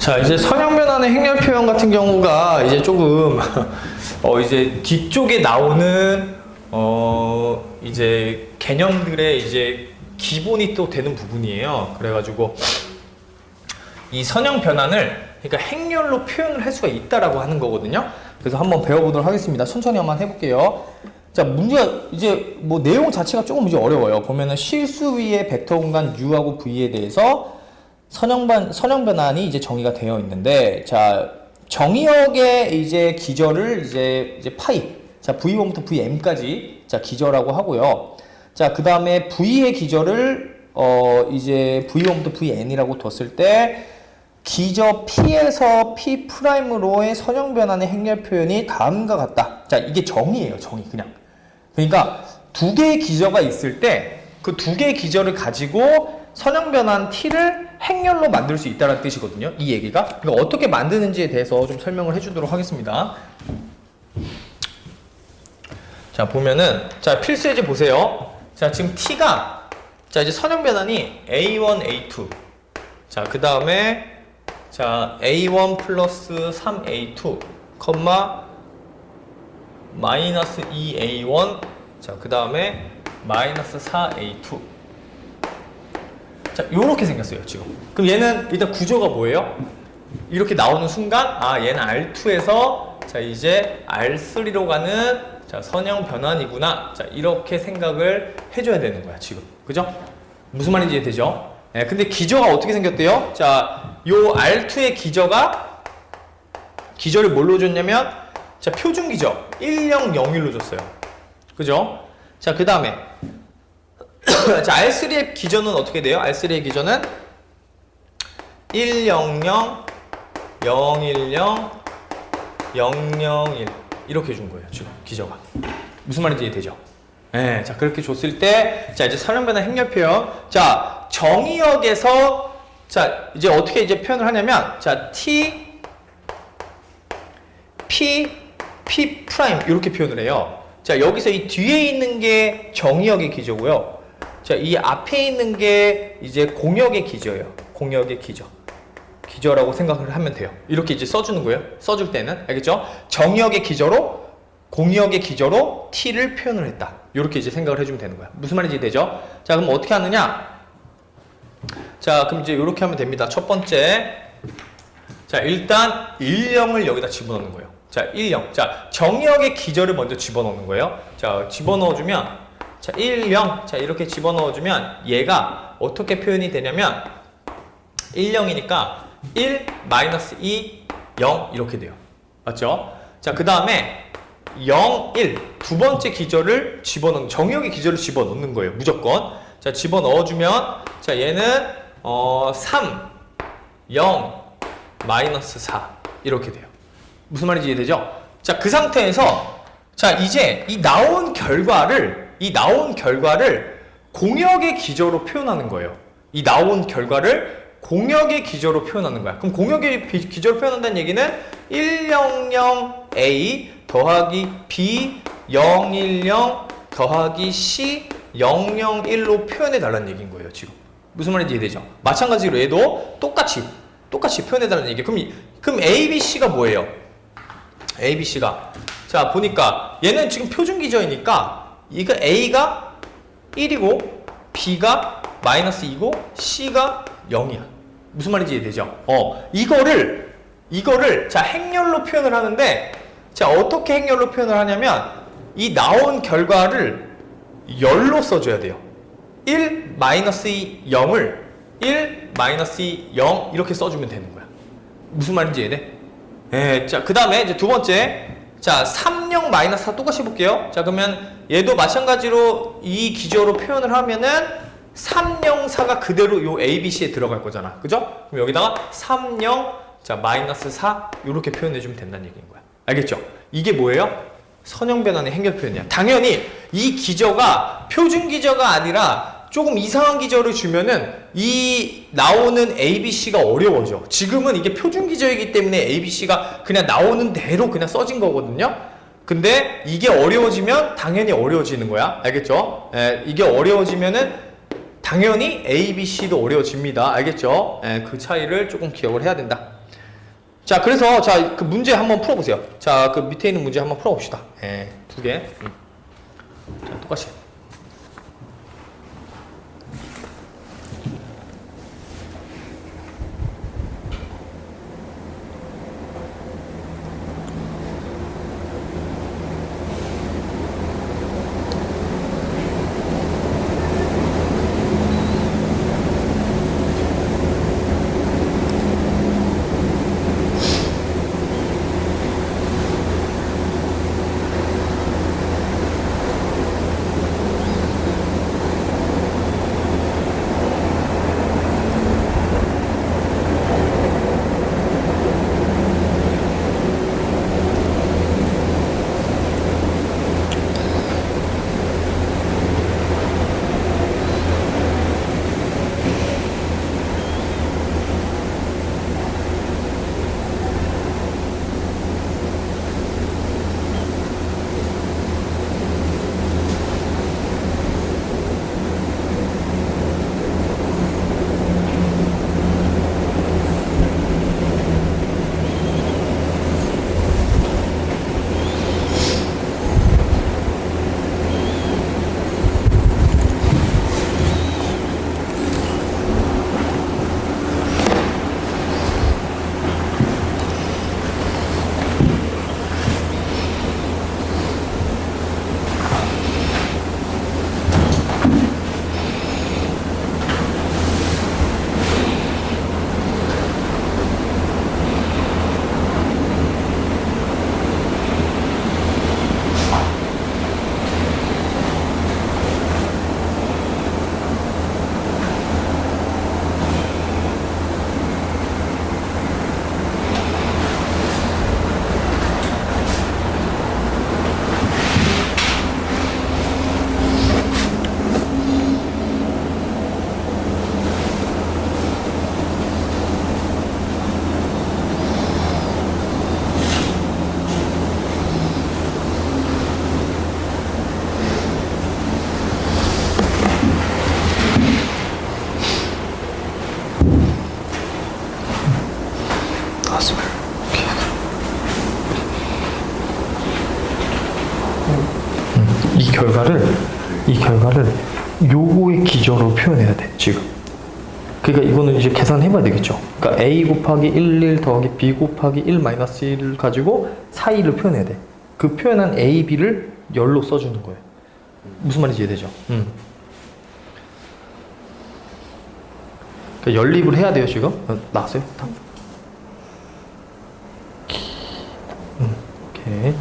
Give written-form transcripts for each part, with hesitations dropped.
자, 이제 선형변환의 행렬 표현 같은 경우가 이제 조금 이제 뒤쪽에 나오는 이제 개념들의 이제 기본이 또 되는 부분이에요. 그래가지고 이 선형 변환을 그러니까 행렬로 표현을 할 수가 있다라고 하는 거거든요. 그래서 한번 배워보도록 하겠습니다. 천천히 한번 해볼게요. 자, 문제가 이제 뭐 내용 자체가 조금 이제 어려워요. 보면은 실수 위의 벡터 공간 u하고 v에 대해서 선형 변환이 이제 정의가 되어 있는데, 자, 정의역의 이제 기절을 이제 파이, 자, v1부터 vm까지 자 기절하고 하고요. 자, 그 다음에 v의 기절을 이제 v1부터 vn이라고 뒀을 때 기저 p에서 p'로의 선형 변환의 행렬 표현이 다음과 같다. 자, 이게 정의예요, 정의 그냥. 그러니까 두 개의 기저가 있을 때 그 두 개의 기저를 가지고 선형 변환 t를 행렬로 만들 수 있다는 뜻이거든요, 이 얘기가. 그러니까 어떻게 만드는지에 대해서 좀 설명을 해주도록 하겠습니다. 자, 보면은 자, 필수 예제 보세요. 자, 지금 t가 자, 이제 선형 변환이 a1, a2. 자, 그 다음에 자, a1 플러스 3a2, 마이너스 2a1, 자, 그 다음에 마이너스 4a2. 자, 요렇게 생겼어요, 지금. 그럼 얘는 일단 구조가 뭐예요? 이렇게 나오는 순간, 아, 얘는 R2에서, 자, 이제 R3로 가는, 자, 선형 변환이구나. 자, 이렇게 생각을 해줘야 되는 거야, 지금. 그죠? 무슨 말인지 이해되죠? 네, 근데 기저가 어떻게 생겼대요? 자, 요 R2의 기저를 뭘로 줬냐면, 자, 표준 기저 1001로 줬어요. 그죠? 자, 그 다음에 자, R3의 기저는 어떻게 돼요? R3의 기저는 100, 010, 001 이렇게 준 거예요, 지금 기저가. 무슨 말인지 이해되죠? 네, 자, 그렇게 줬을 때, 자, 이제 선형 변환 행렬 표현. 자, 정의역에서, 자, 이제 어떻게 이제 표현을 하냐면, 자, t, p, p 프라임 이렇게 표현을 해요. 자, 여기서 이 뒤에 있는 게 정의역의 기저고요. 자, 이 앞에 있는 게 이제 공역의 기저예요. 공역의 기저. 기저라고 생각을 하면 돼요. 이렇게 이제 써주는 거예요. 써줄 때는. 알겠죠? 정의역의 기저로, 공역의 기저로 t를 표현을 했다. 이렇게 이제 생각을 해주면 되는 거야. 무슨 말인지 되죠? 자, 그럼 어떻게 하느냐? 자, 그럼 이제 이렇게 하면 됩니다. 첫 번째. 자, 일단 10을 여기다 집어넣는 거예요. 자, 10. 자, 정의역의 기저를 먼저 집어넣는 거예요. 자, 집어넣어주면, 자, 10. 자, 이렇게 집어넣어주면 얘가 어떻게 표현이 되냐면 10이니까 1, 마이너스 2, 0 이렇게 돼요. 맞죠? 자, 그 다음에 0, 1 두 번째 기저를 집어넣는, 정의역의 기저를 집어넣는 거예요. 무조건. 자, 집어넣어주면, 자, 얘는 3, 0, 마이너스 4 이렇게 돼요. 무슨 말인지 이해되죠? 자, 그 상태에서 자, 이제 이 나온 결과를 공역의 기저로 표현하는 거예요. 이 나온 결과를 공역의 기저로 표현하는 거야. 그럼 공역의 기저로 표현한다는 얘기는 100A 더하기 B 010 더하기 C 001로 표현해 달라는 얘기인 거예요, 지금. 무슨 말인지 이해되죠? 마찬가지로 얘도 똑같이 표현해 달라는 얘기. 그럼 A, B, C가 뭐예요? A, B, C가 자, 보니까 얘는 지금 표준 기저이니까 이거 A가 1이고 B가 마이너스 2고 C가 0이야. 무슨 말인지 이해되죠? 이거를 자, 행렬로 표현을 하는데, 자, 어떻게 행렬로 표현을 하냐면 이 나온 결과를 열로 써줘야 돼요. 1, 마이너스 2, 0을 1, 마이너스 2, 0 이렇게 써주면 되는 거야. 무슨 말인지 이해돼? 네, 자, 그 다음에 이제 두 번째. 자, 3, 0, 마이너스 4 똑같이 해볼게요. 자, 그러면 얘도 마찬가지로 이 기저로 표현을 하면은 3, 0, 4가 그대로 요 A, B, C에 들어갈 거잖아. 그죠? 그럼 여기다가 3, 0, 자, 마이너스 4 이렇게 표현해주면 된다는 얘기인 거야. 알겠죠? 이게 뭐예요? 선형 변환의 행렬 표현이야. 당연히 이 기저가 표준 기저가 아니라 조금 이상한 기저를 주면은 이 나오는 ABC가 어려워져. 지금은 이게 표준 기저이기 때문에 ABC가 그냥 나오는 대로 그냥 써진 거거든요. 근데 이게 어려워지면 당연히 어려워지는 거야. 알겠죠? 이게 어려워지면은 당연히 ABC도 어려워집니다. 알겠죠? 그 차이를 조금 기억을 해야 된다. 자, 그래서 자, 그 문제 한번 풀어보세요. 자, 그 밑에 있는 문제 한번 풀어봅시다. 예, 두 개. 자, 똑같이. 이 결과를 요거의 기저로 표현해야 돼, 지금. 그러니까 이거는 이제 계산해봐야 되겠죠. 그러니까 a 곱하기 1 더하기 b 곱하기 1 마이너스 1을 가지고 사이를 표현해야 돼. 그 표현한 a, b를 열로 써주는 거예요. 무슨 말인지 이해되죠? 그러니까 연립을 해야 돼요, 지금. 나왔어요? 오케이.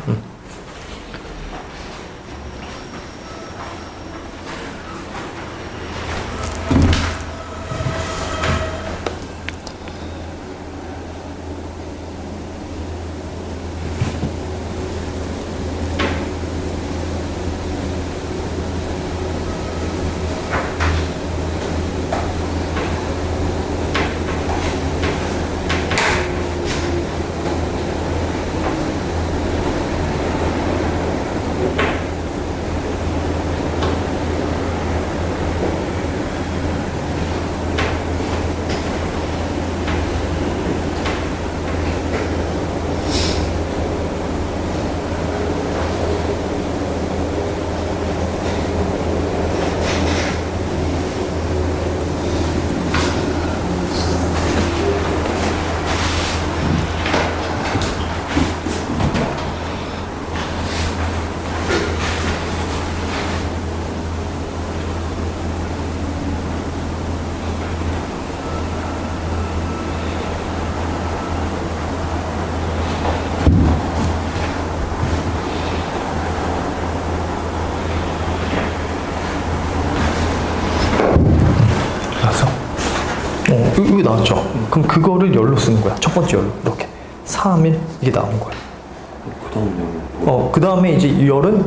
여기 나왔죠? 그럼 그거를 열로 쓰는 거야. 첫 번째 열로. 이렇게. 3, 1 이게 나온 거야. 그 다음에 이제 열은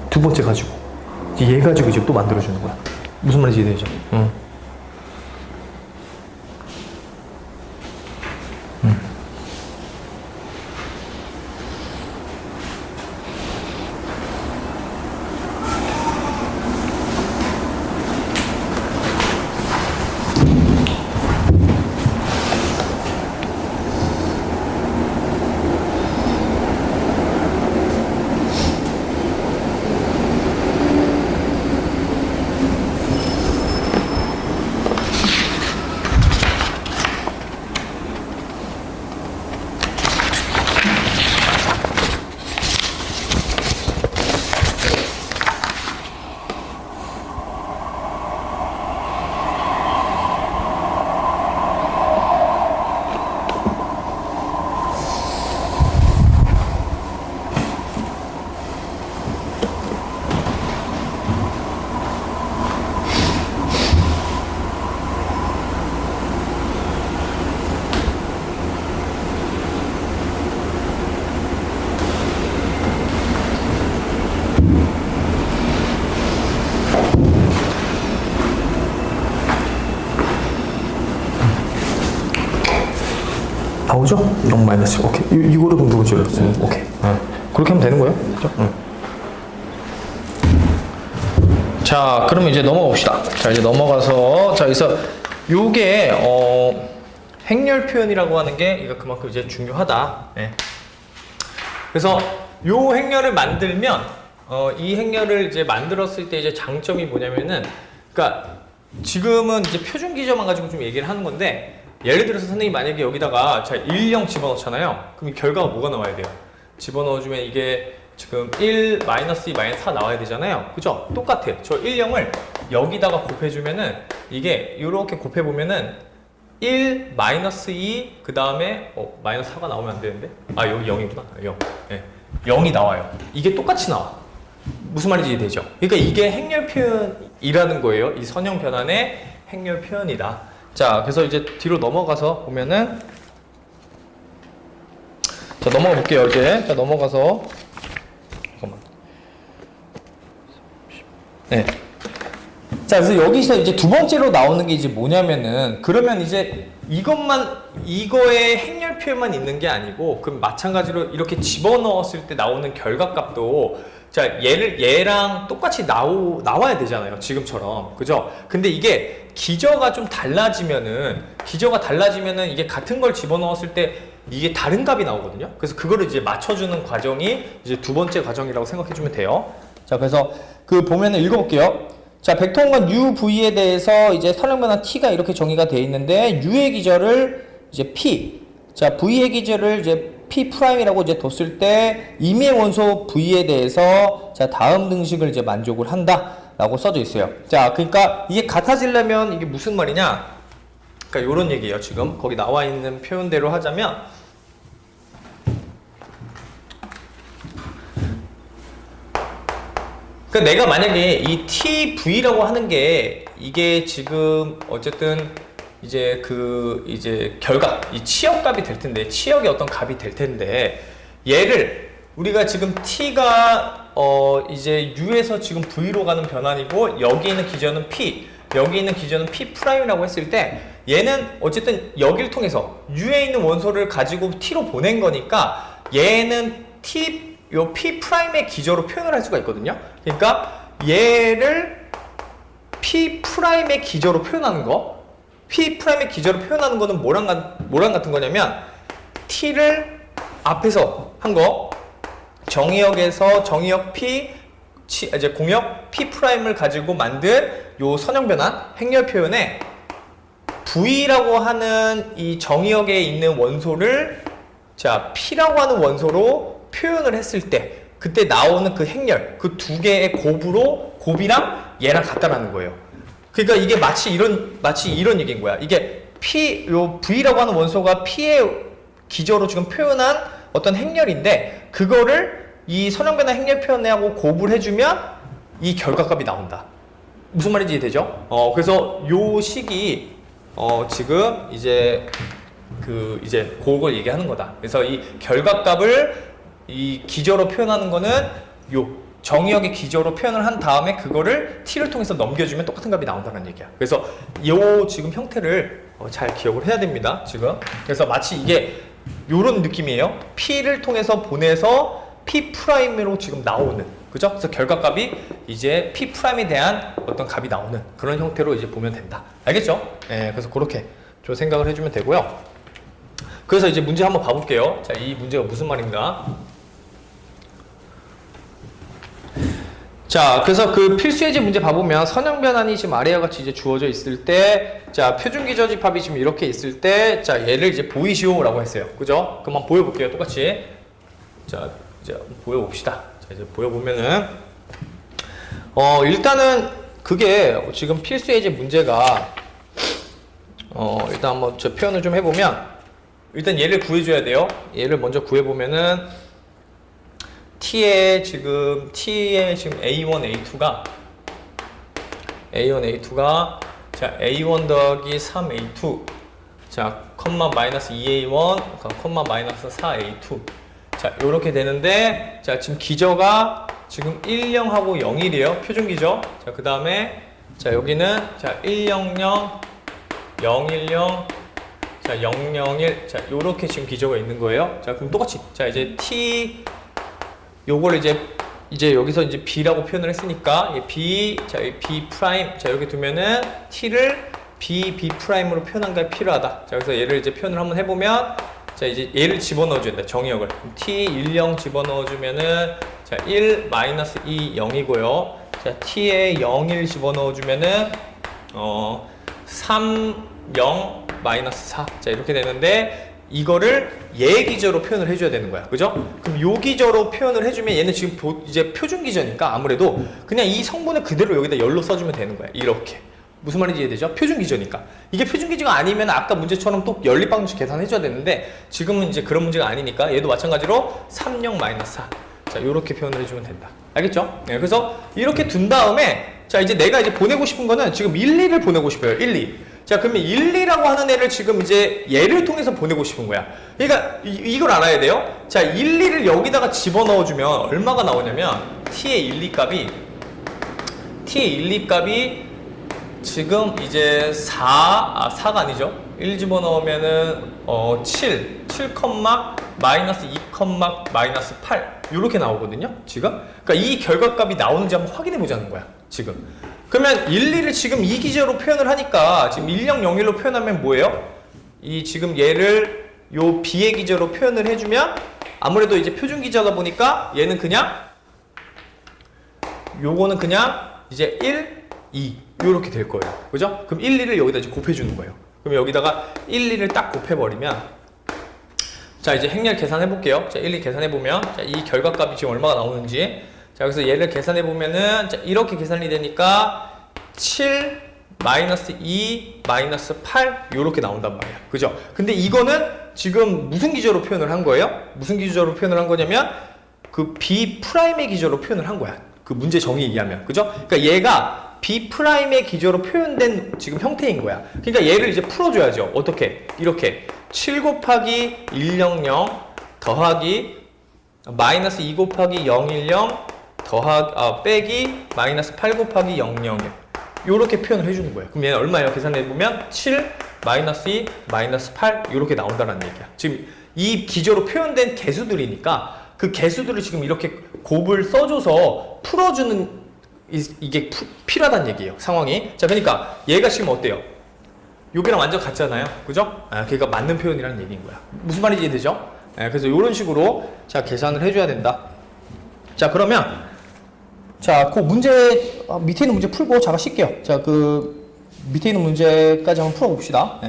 두 번째 가지고. 얘 가지고 이제 또 만들어주는 거야. 무슨 말인지 이해되죠? 나오죠? 0 마이너스. 오케이. 이거를 그럼 누구 줄였어요? 오케이. 그렇게 하면 되는 거예요? 그렇죠? 자, 그러면 이제 넘어가 봅시다. 자, 이제 넘어가서, 자, 그래서 요게, 행렬 표현이라고 하는 게, 이거 그만큼 이제 중요하다. 예. 그래서 요 행렬을 만들면, 이 행렬을 이제 만들었을 때 이제 장점이 뭐냐면은, 그러니까 지금은 이제 표준 기저만 가지고 좀 얘기를 하는 건데, 예를 들어서 선생님이 만약에 여기다가 자, 1, 0 집어넣잖아요. 그럼 결과가 뭐가 나와야 돼요? 집어넣어주면 이게 지금 1, 마이너스 2, 마이너스 4 나와야 되잖아요. 그죠? 똑같아. 저 1, 0을 여기다가 곱해주면은 이게 이렇게 곱해보면은 1, 마이너스 2, 그 다음에 마이너스 4가 나오면 안 되는데? 아, 여기 0이구나. 0. 네. 0이 나와요. 이게 똑같이 나와. 무슨 말인지 이해되죠? 그러니까 이게 행렬 표현이라는 거예요. 이 선형 변환의 행렬 표현이다. 자, 그래서 이제 뒤로 넘어가서 보면은, 자, 넘어가 볼게요. 이제. 자, 넘어가서, 잠깐만. 네. 자, 그래서 여기서 이제 두 번째로 나오는 게 이제 뭐냐면은, 그러면 이제 이거의 행렬 표현만 있는 게 아니고, 그럼 마찬가지로 이렇게 집어넣었을 때 나오는 결과값도, 자, 얘랑 똑같이 나와야 되잖아요. 지금처럼. 그죠? 근데 이게 기저가 좀 달라지면은 이게 같은 걸 집어넣었을 때 이게 다른 값이 나오거든요. 그래서 그거를 이제 맞춰주는 과정이 이제 두 번째 과정이라고 생각해주면 돼요. 자, 그래서 그 보면은 읽어볼게요. 자, 벡터공간 UV에 대해서 이제 선형변환 T가 이렇게 정의가 되어 있는데, U의 기저를 이제 P, 자, V의 기저를 이제 P'이라고 이제 뒀을 때, 임의 원소 V에 대해서, 자, 다음 등식을 이제 만족을 한다. 라고 써져 있어요. 자, 그러니까 이게 같아지려면 이게 무슨 말이냐? 그러니까 요런 얘기예요. 지금 거기 나와 있는 표현대로 하자면, 그러니까 내가 만약에 이 TV라고 하는 게 이게 지금 어쨌든 이제 이제 결과, 이 치역값이 될 텐데, 치역의 어떤 값이 될 텐데, 얘를 우리가 지금 T가 이제 U에서 지금 V로 가는 변환이고, 여기 있는 기저는 P, 여기 있는 기저는 P'이라고 했을 때, 얘는 어쨌든 여기를 통해서 U에 있는 원소를 가지고 T로 보낸 거니까, 얘는 요 P'의 기저로 표현을 할 수가 있거든요. 그러니까 얘를 P'의 기저로 표현하는 거, P'의 기저로 표현하는 거는 뭐랑 같은 거냐면, T를 앞에서 한 거, 정의역에서 정의역 P, 이제 공역 P'을 가지고 만든 요 선형변환 행렬 표현에 V라고 하는 이 정의역에 있는 원소를, 자, P라고 하는 원소로 표현을 했을 때 그때 나오는 그 행렬, 그 두 개의 곱이랑 얘랑 같다라는 거예요. 그러니까 이게 마치 이런 얘기인 거야. 이게 요 V라고 하는 원소가 P의 기저로 지금 표현한 어떤 행렬인데, 그거를 이 선형변환 행렬 표현하고 곱을 해주면 이 결과값이 나온다. 무슨 말인지 이해되죠? 그래서 요 식이 지금 이제 그걸 얘기하는 거다. 그래서 이 결과값을 이 기저로 표현하는 거는 요 정의역의 기저로 표현을 한 다음에 그거를 T를 통해서 넘겨주면 똑같은 값이 나온다는 얘기야. 그래서 요 지금 형태를 잘 기억을 해야 됩니다. 지금. 그래서 마치 이게 요런 느낌이에요. P를 통해서 보내서 P'으로 지금 나오는, 그죠? 그래서 결과값이 이제 P'에 대한 어떤 값이 나오는 그런 형태로 이제 보면 된다. 알겠죠? 네, 그래서 그렇게 좀 생각을 해주면 되고요. 그래서 이제 문제 한번 봐볼게요. 자, 이 문제가 무슨 말인가? 자, 그래서 그 필수예제 문제 봐보면 선형변환이 지금 아래와 같이 이제 주어져 있을 때, 자, 표준기저집합이 지금 이렇게 있을 때, 자, 얘를 이제 보이시오라고 했어요. 그죠? 그럼 한번 보여볼게요. 똑같이. 자, 이제 보여봅시다. 자, 이제 보여보면은, 일단은 그게 지금 필수예제 문제가, 일단 한번 저 표현을 좀 해보면, 일단 얘를 구해줘야 돼요. 얘를 먼저 구해보면은, T의 지금 A1, A2가 자, A1 더하기 3A2 자, 컴마 마이너스 2A1 컴마 마이너스 4A2 자, 요렇게 되는데, 자, 지금 기저가 지금 10하고 01이에요. 표준 기저. 자, 그 다음에 자, 여기는 자, 100 010 자, 001. 자, 요렇게 지금 기저가 있는 거예요. 자, 그럼 똑같이. 자, 이제 t 요걸 이제 여기서 이제 b라고 표현을 했으니까 b, 자, b 프라임. 자, 이렇게 두면은 t를 b 프라임으로 표현한 게 필요하다. 자, 그래서 얘를 이제 표현을 한번 해보면, 자, 이제 얘를 집어넣어 줘야 돼. 정의역을. t10 집어넣어 주면은, 자, 1 마이너스 2 0이고요. 자, t에 01 집어넣어 주면은 3 0 마이너스 4. 자, 이렇게 되는데, 이거를 얘 기저로 표현을 해줘야 되는 거야. 그죠? 그럼 요 기저로 표현을 해주면 얘는 지금 이제 표준 기저니까 아무래도 그냥 이 성분을 그대로 여기다 열로 써주면 되는 거야. 이렇게. 무슨 말인지 이해되죠? 표준 기저니까. 이게 표준 기저가 아니면 아까 문제처럼 또 연립방정식 계산해줘야 되는데 지금은 이제 그런 문제가 아니니까 얘도 마찬가지로 30 마이너스 4. 자, 요렇게 표현을 해주면 된다. 알겠죠? 네, 그래서 이렇게 둔 다음에 자, 이제 내가 이제 보내고 싶은 거는 지금 1, 2를 보내고 싶어요. 1, 2. 자, 그러면 1, 2라고 하는 애를 지금 이제 얘를 통해서 보내고 싶은 거야. 그러니까 이걸 알아야 돼요. 자, 1, 2를 여기다가 집어넣어주면 얼마가 나오냐면 t의 1, 2 값이 지금 이제 4가 아니죠. 1 집어넣으면은 7 마이너스 2, 마이너스 8 이렇게 나오거든요. 지금. 그러니까 이 결과값이 나오는지 한번 확인해 보자는 거야. 지금. 그러면 1, 2를 지금 이 기저로 표현을 하니까 지금 10, 01로 표현하면 뭐예요? 이 지금 얘를 요 b의 기저로 표현을 해주면 아무래도 이제 표준 기저다 보니까 얘는 그냥 요거는 그냥 이제 1, 2 요렇게 될 거예요. 그죠? 그럼 1, 2를 여기다 이제 곱해주는 거예요. 그럼 여기다가 1, 2를 딱 곱해버리면 자, 이제 행렬 계산해 볼게요. 자, 1, 2 계산해 보면 자, 이 결과값이 지금 얼마가 나오는지 자, 그래서 얘를 계산해 보면은 자, 이렇게 계산이 되니까 7 마이너스 2 마이너스 8 요렇게 나온단 말이야. 그죠? 근데 이거는 지금 무슨 기저로 표현을 한 거예요? 무슨 기저로 표현을 한 거냐면 그 b 프라임의 기저로 표현을 한 거야. 그 문제 정의에 의하면. 그죠? 그러니까 얘가 b 프라임의 기저로 표현된 지금 형태인 거야. 그러니까 얘를 이제 풀어줘야죠. 어떻게? 이렇게 7 곱하기 100 더하기 마이너스 2 곱하기 010 빼기 마이너스 8 곱하기 001 요렇게 표현을 해주는 거예요. 그럼 얘는 얼마예요? 계산해보면 7 마이너스 2 마이너스 8 요렇게 나온다는 얘기야. 지금 이 기저로 표현된 개수들이니까 그 개수들을 지금 이렇게 곱을 써줘서 풀어주는 이게 필요하다는 얘기예요. 상황이. 자, 그러니까 얘가 지금 어때요? 여기랑 완전 같잖아요. 그죠? 그러니까 맞는 표현이라는 얘기인 거야. 무슨 말인지 이해되죠? 그래서 이런 식으로 자, 계산을 해줘야 된다. 자, 그러면 자, 그 문제 밑에 있는 문제 풀고 잠깐 쉴게요. 자, 그 밑에 있는 문제까지 한번 풀어봅시다.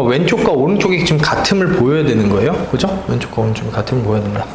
왼쪽과 오른쪽이 지금 같음을 보여야 되는 거예요. 그죠? 왼쪽과 오른쪽이 같음을 보여야 된다.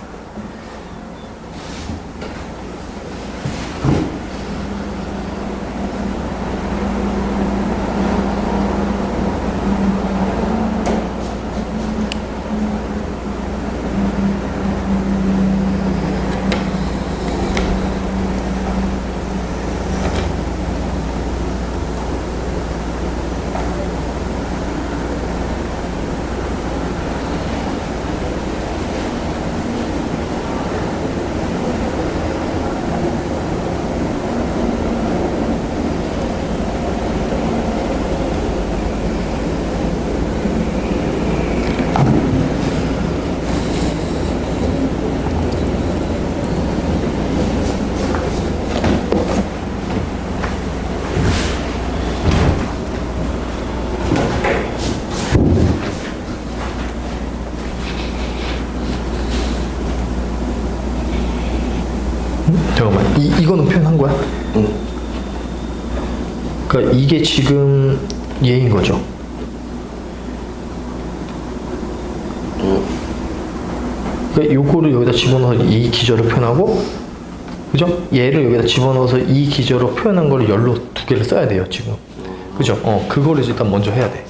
잠깐만, 이거는 표현한 거야? 응. 그러니까 이게 지금 얘인 거죠? 응. 그러니까 요거를 여기다 집어넣어서 이 기저를 표현하고, 그죠? 얘를 여기다 집어넣어서 이 기저로 표현한 거를 열로 두 개를 써야 돼요, 지금. 그죠? 그거를 일단 먼저 해야 돼.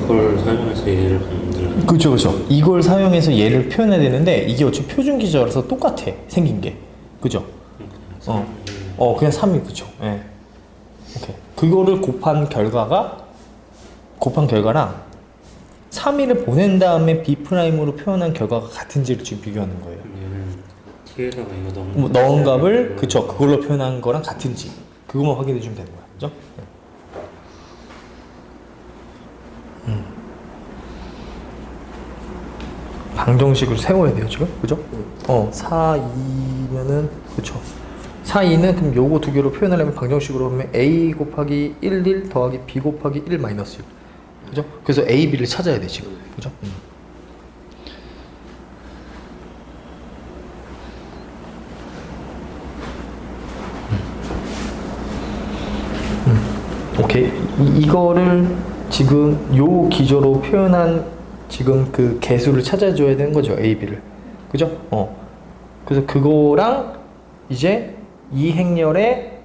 이걸 사용해서 얘를 만들어. 그렇죠, 그렇죠. 이걸 사용해서 얘를 표현해야 되는데 이게 어차피 표준 기저라서 똑같아, 생긴 게. 그죠? 그냥 3이 그죠. 예. 오케이. 그거를 곱한 결과랑 3위를 보낸 다음에 B'으로 표현한 결과가 같은지를 지금 비교하는 거예요. 얘는 T에다가 이거 넣은 값을 그쵸, 그걸로 표현한 거랑 같은지 그것만 확인해 주면 되는 거야. 그죠? 방정식으로 세워야 돼요, 지금. 그죠? 4, 2면은, 그쵸. 4, 2는 그럼 요거 두 개로 표현하려면 방정식으로 하면 A 곱하기 1, 1 더하기 B 곱하기 1 마이너스 1. 그죠? 그래서 A, B를 찾아야 돼, 지금. 그죠? 오케이. 이거를 지금 요 기저로 표현한 지금 그 개수를 찾아줘야 되는 거죠, A, B를. 그죠? 그래서 그거랑 이제 이 행렬에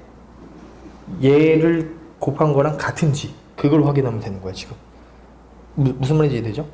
얘를 곱한 거랑 같은지 그걸 확인하면 되는 거야, 지금. 무슨 말인지 이해되죠?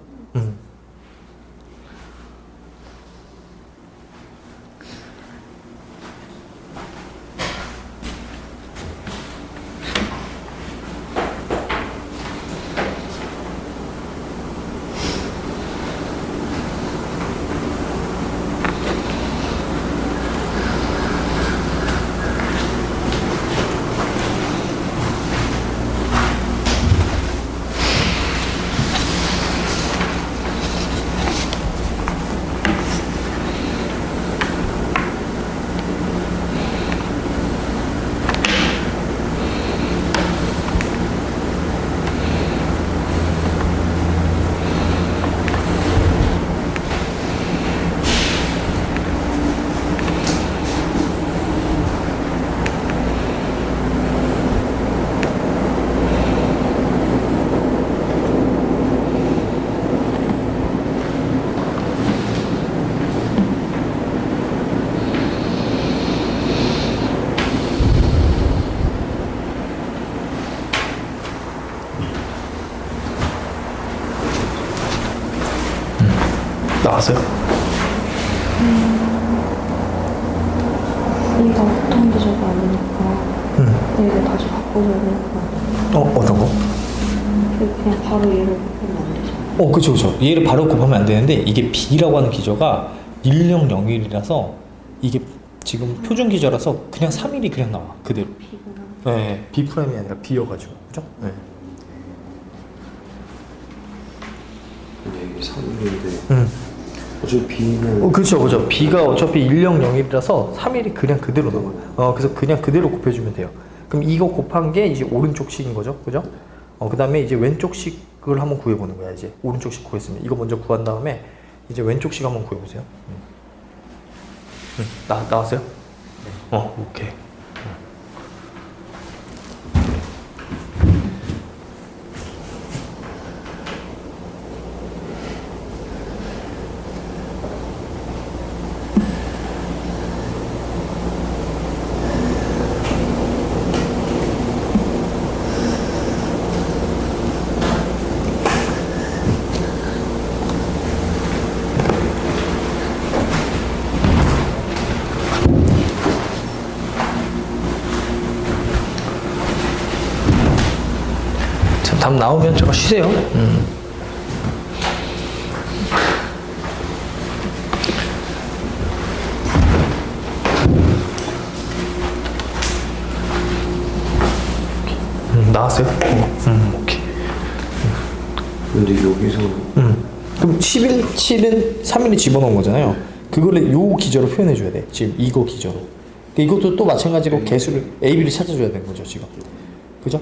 나왔어요? 얘가 어떤 기저가 아니니까 얘를 다시 바꿔줘야 되는 거 아니야? 어떤 거? 그냥 바로 얘를 바꾸면 안 되죠? 그쵸, 그쵸. 얘를 바로 곱하면 안 되는데 이게 B라고 하는 기저가 1001이라서 이게 지금 표준 기저라서 그냥 3일이 그냥 나와, 그대로. B구나. 네, B 프라임이 아니라 B여가지고, 그죠? 네. 근데 이게 3일인데 어차피 B는 그렇죠, 그렇죠. B가 어차피 1001이라서 3일이 그냥 그대로 나와. 그래서 그냥 그대로 곱해주면 돼요. 그럼 이거 곱한 게 이제 오른쪽식인 거죠, 그죠? 그 다음에 이제 왼쪽식을 한번 구해보는 거야. 이제 오른쪽식 구했으면 이거 먼저 구한 다음에 이제 왼쪽식 한번 구해보세요. 나왔어요? 오케이. 자, 답 나오면 잠깐 쉬세요. 나왔어요? 오케이. 근데 여기서 그럼 11.7은 3일에 집어넣은 거잖아요. 그거를 요 기저로 표현해 줘야 돼. 지금 이거 기저로. 이것도 또 마찬가지로 개수를 A, B를 찾아줘야 되는 거죠, 지금. 그죠?